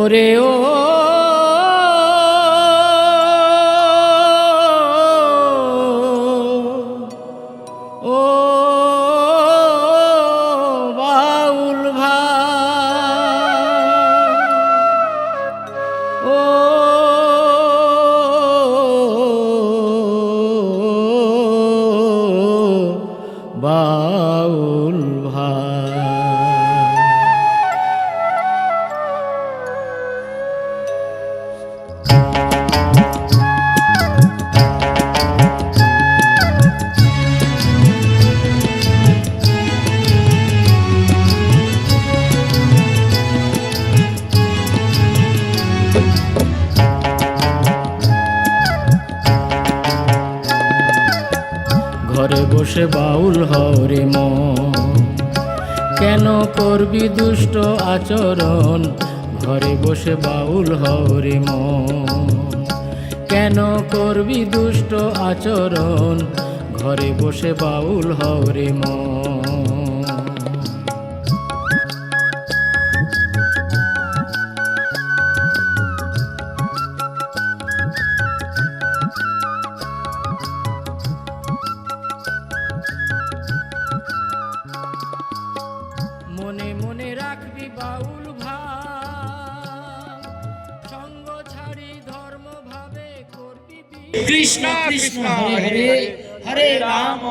ওরে ও ও বাউল ভাই ও বাউল ভাই। ঘরে বসে বাউল হরে মন, কেন করবি দুষ্ট আচরণ? ঘরে বসে বাউল হরে মন, কেন করবি দুষ্ট আচরণ? ঘরে বসে বাউল হরে মন। মনে মনে রাখবি বাউল ভাই, সঙ্গ ছাড়ি ধর্ম ভাবে করবি। কৃষ্ণ কৃষ্ণ হরে হরে, হরে রাম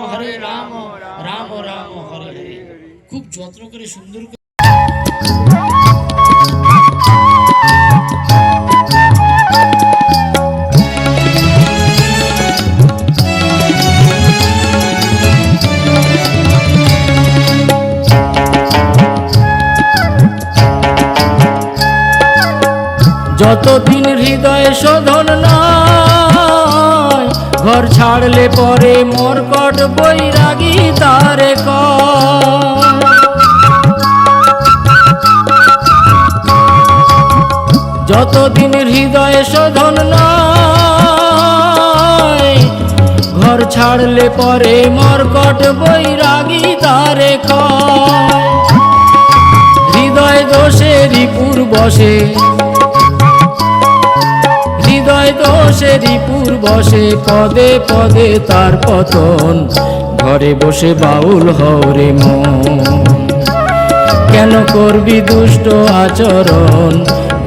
রাম রাম হরে হরে। খুব যত্ন করে সুন্দর করে যতদিন হৃদয় শোধন নয়, ঘর ছাড়লে পরে মরকট বৈরাগী তারে কয়। যতদিন হৃদয় শোধন নয়, ঘর ছাড়লে পরে মরকট বৈরাগী তারে কয়। হৃদয় দোষে রিপুর বসে, হৃদয় দোষে রিপুর বসে, পদে পদে তার পতন। ঘরে বসে বাউল হরে মন, কেন করবি দুষ্ট আচরণ?